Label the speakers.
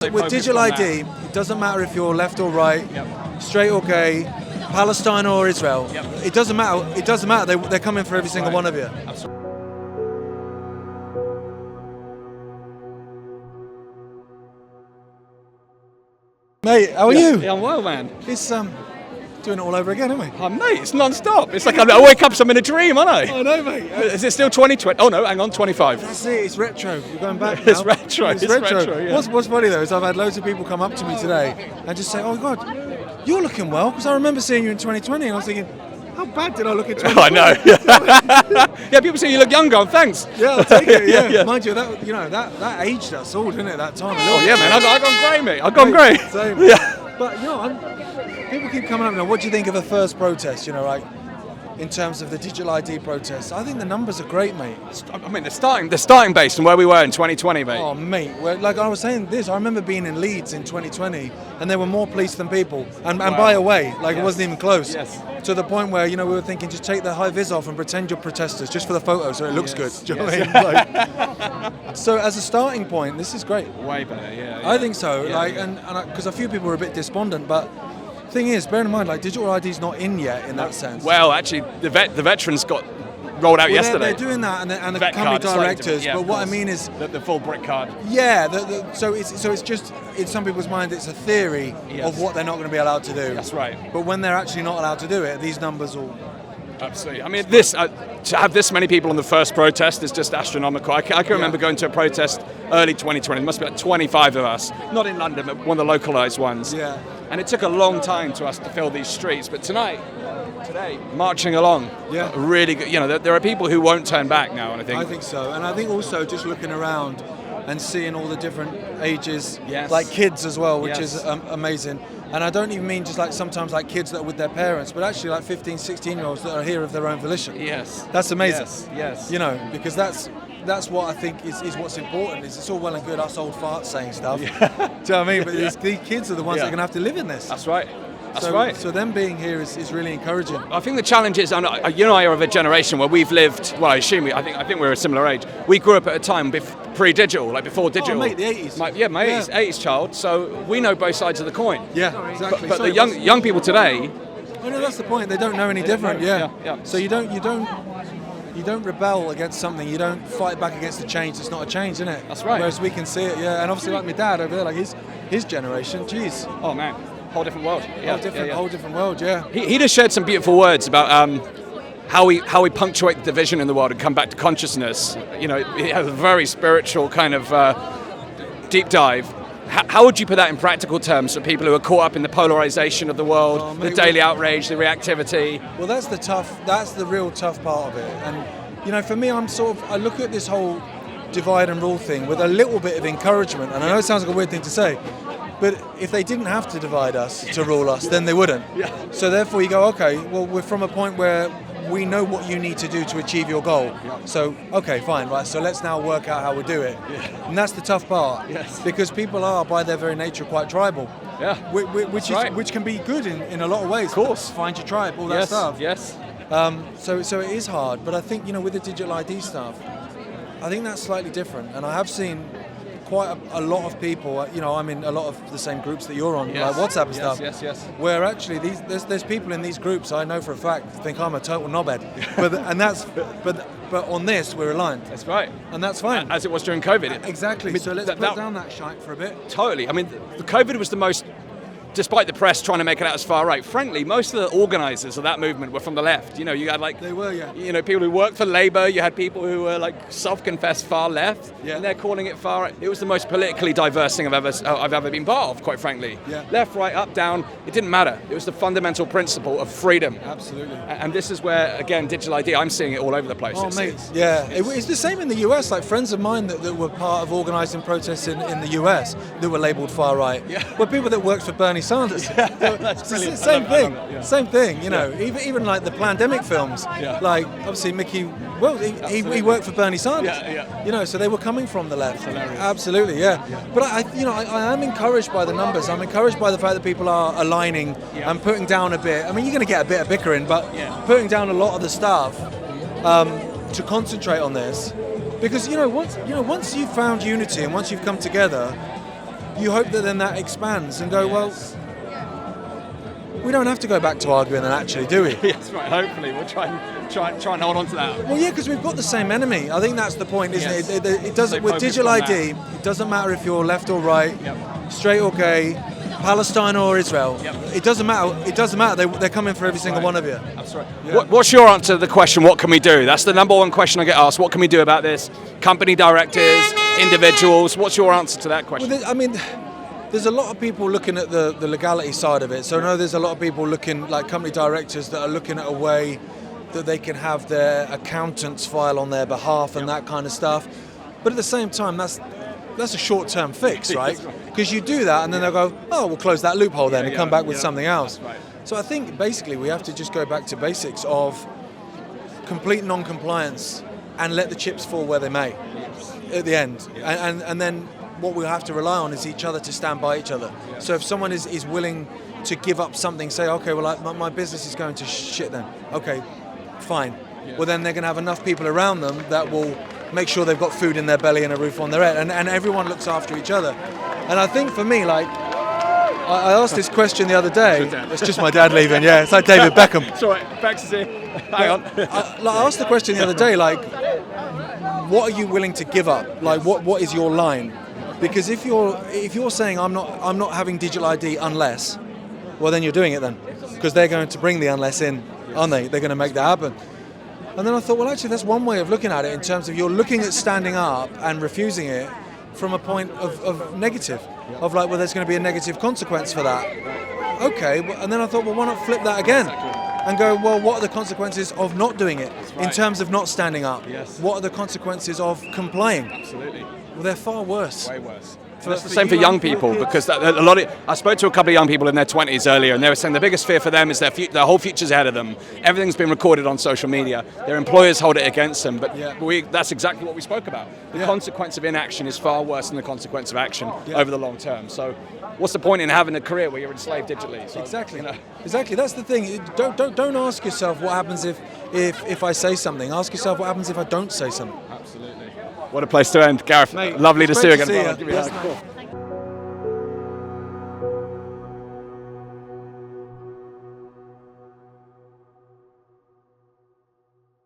Speaker 1: With digital ID, it doesn't matter if you're left or right, straight or gay, Palestine or Israel. It doesn't matter. It doesn't matter. They're coming for every single one of you.
Speaker 2: Absolutely.
Speaker 1: Mate, how are you?
Speaker 2: Yeah, I'm well, man.
Speaker 1: It's doing it all over again, aren't we?
Speaker 2: Oh, mate, it's non-stop. It's like I wake up, I'm in a dream, aren't I?
Speaker 1: I know, mate.
Speaker 2: Is it still 2020? Oh no, hang on, 25.
Speaker 1: That's it. It's retro. You're going back now.
Speaker 2: It's retro. It's retro. Yeah.
Speaker 1: What's funny though is I've had loads of people come up to me today and just say, "Oh God, you're looking well," because I remember seeing you in 2020, and I was thinking, how bad did I look in 2020?
Speaker 2: I know. Yeah, people say you look younger. Thanks.
Speaker 1: Yeah, I'll take it. Yeah. Mind you, that aged us all, didn't it? That time.
Speaker 2: Oh yeah, man. I've gone grey, mate. I've gone grey.
Speaker 1: Same.
Speaker 2: Yeah.
Speaker 1: But people keep coming up now. What do you think of the first protest? Like in terms of the digital ID protest, I think the numbers are great, mate.
Speaker 2: I mean, the starting base from where we were in 2020, mate.
Speaker 1: Oh, mate. Well, like I was saying this, I remember being in Leeds in 2020, and there were more police than people, and by a way, like it wasn't even close.
Speaker 2: Yes.
Speaker 1: To the point where we were thinking, just take the high vis off and pretend you're protesters, just for the photo, so it looks good. Do you know what I mean? So as a starting point, this is great.
Speaker 2: Way better, yeah.
Speaker 1: I think so. And because a few people were a bit despondent, but. Thing is, bear in mind, like digital ID's not in yet in that sense.
Speaker 2: Well, actually, the veterans got rolled out yesterday.
Speaker 1: They're doing that, and the company directors.
Speaker 2: Yeah,
Speaker 1: but what I mean is
Speaker 2: the full brick card.
Speaker 1: Yeah. So it's just in some people's mind it's a theory of what they're not going to be allowed to do.
Speaker 2: That's right.
Speaker 1: But when they're actually not allowed to do it, these numbers will.
Speaker 2: Absolutely. I mean, to have this many people on the first protest is just astronomical. I can remember going to a protest early 2020. There must be like 25 of us, not in London, but one of the localised ones.
Speaker 1: Yeah.
Speaker 2: And it took a long time to us to fill these streets. But today, marching along, really good. There are people who won't turn back now, and
Speaker 1: I think so. And I think also just looking around and seeing all the different ages, like kids as well, which is amazing. And I don't even mean just like sometimes like kids that are with their parents, but actually like 15, 16-year-olds that are here of their own volition.
Speaker 2: Yes.
Speaker 1: That's amazing.
Speaker 2: Yes.
Speaker 1: Because that's what I think is what's important. Is it's all well and good us old farts saying stuff. Do you know what I mean? But these kids are the ones that are going to have to live in this.
Speaker 2: That's right. That's right.
Speaker 1: So them being here is really encouraging.
Speaker 2: I think the challenge is, you and I are of a generation where we've lived. Well, I think we're a similar age. We grew up at a time pre-digital, like before digital.
Speaker 1: Oh, mate, the 80s.
Speaker 2: My 80s child. So we know both sides of the coin.
Speaker 1: Yeah, exactly.
Speaker 2: But the young people today.
Speaker 1: Oh no, that's the point. They don't know any different. Yeah. So you don't rebel against something. You don't fight back against a change that's not a change, isn't it?
Speaker 2: That's right.
Speaker 1: Whereas we can see it. Yeah. And obviously, like my dad over there, like his generation. Geez.
Speaker 2: Oh man. Whole different world.
Speaker 1: Whole different world. Yeah.
Speaker 2: He just shared some beautiful words about how we punctuate the division in the world and come back to consciousness. He has a very spiritual kind of deep dive. How would you put that in practical terms for people who are caught up in the polarization of the world, the daily outrage, the reactivity?
Speaker 1: Well, that's the real tough part of it. And for me, I look at this whole divide and rule thing with a little bit of encouragement. And I know it sounds like a weird thing to say. But if they didn't have to divide us to rule us, then they wouldn't.
Speaker 2: Yeah.
Speaker 1: So therefore you go, okay, well, we're from a point where we know what you need to do to achieve your goal. Yeah. So, okay, fine, right, so let's now work out how we do it. Yeah. And that's the tough part. Yes. Because people are, by their very nature, quite tribal. Yeah. Which can be good in a lot of ways.
Speaker 2: Of course.
Speaker 1: Find your tribe, all that stuff.
Speaker 2: Yes.
Speaker 1: So it is hard. But I think, with the digital ID stuff, I think that's slightly different. And I have seen quite a lot of people, I'm in a lot of the same groups that you're on, like WhatsApp and stuff.
Speaker 2: Yes.
Speaker 1: Where actually there's people in these groups I know for a fact think I'm a total knobhead, but on this we're aligned.
Speaker 2: That's right,
Speaker 1: and that's fine.
Speaker 2: As it was during COVID.
Speaker 1: Exactly. So let's put down that shite for a bit.
Speaker 2: Totally. I mean, the COVID was the most. Despite the press trying to make it out as far right, frankly, most of the organisers of that movement were from the left. You had
Speaker 1: they were,
Speaker 2: people who worked for Labour. You had people who were like self-confessed far left, and they're calling it far right. It was the most politically diverse thing I've ever been part of, quite frankly. Yeah. Left, right, up, down. It didn't matter. It was the fundamental principle of freedom.
Speaker 1: Absolutely.
Speaker 2: And this is where, again, digital ID. I'm seeing it all over the place.
Speaker 1: Oh, mate. It's the same in the US. Like friends of mine that were part of organising protests in the US that were labelled far right. Yeah. Were people that worked for Bernie Sanders.
Speaker 2: That's brilliant.
Speaker 1: Same thing. Even like the pandemic films. Yeah. Like obviously Mickey. Well, he worked for Bernie Sanders. Yeah. So they were coming from the left. Absolutely, yeah. But I am encouraged by the numbers. I'm encouraged by the fact that people are aligning and putting down a bit. I mean, you're going to get a bit of bickering, but putting down a lot of the stuff to concentrate on this, because once you've found unity and once you've come together. you hope that then that expands and go, well, we don't have to go back to arguing then actually, do we?
Speaker 2: Yes, right. Hopefully, we'll try and hold on to that.
Speaker 1: Well, yeah, because we've got the same enemy. I think that's the point, isn't it? It doesn't with digital ID. It doesn't matter if you're left or right, straight or gay, Palestine or Israel. It doesn't matter. It doesn't matter. They're coming for every single one of you.
Speaker 2: That's right. Yeah. What's your answer to the question? What can we do? That's the number one question I get asked. What can we do about this? Company directors, individuals. What's your answer to that question?
Speaker 1: Well, I mean, there's a lot of people looking at the legality side of it. So I know there's a lot of people looking, like company directors, that are looking at a way that they can have their accountants file on their behalf and that kind of stuff. But at the same time, that's a short-term fix, right? Because you do that and then they'll go, oh, we'll close that loophole then and come back with something else. Right. So I think basically we have to just go back to basics of complete non-compliance and let the chips fall where they may at the end. And then what we'll have to rely on is each other to stand by each other. So if someone is willing to give up something, say, okay, well, my business is going to shit then. Okay, fine. Well, then they're going to have enough people around them that will make sure they've got food in their belly and a roof on their head. And everyone looks after each other. And I think for me, like, I asked this question the other day. It's just my dad leaving, yeah. It's like David Beckham.
Speaker 2: It's all right, Bex is here. Hang on.
Speaker 1: I asked the question the other day, like, what are you willing to give up? Like, what is your line? Because if you're saying I'm not having digital ID unless, well then you're doing it then, because they're going to bring the unless in, aren't they? They're going to make that happen. And then I thought, well, actually, that's one way of looking at it in terms of you're looking at standing up and refusing it from a point of negative, of like, well, there's going to be a negative consequence for that. Okay, and then I thought, well, why not flip that again? And go, well, what are the consequences of not doing it in terms of not standing up? What are the consequences of complying?
Speaker 2: Absolutely.
Speaker 1: Well, they're far worse.
Speaker 2: Way worse. It's the same for young people, because I spoke to a couple of young people in their 20s earlier, and they were saying the biggest fear for them is their whole future's ahead of them. Everything's been recorded on social media. Their employers hold it against them, but that's exactly what we spoke about. The consequence of inaction is far worse than the consequence of action over the long term. So what's the point in having a career where you're enslaved digitally? So,
Speaker 1: exactly. Exactly. That's the thing. Don't ask yourself what happens if I say something. Ask yourself what happens if I don't say something.
Speaker 2: Absolutely. What a place to end, Gareth.
Speaker 1: Mate,
Speaker 2: lovely to see you again.
Speaker 1: Yes,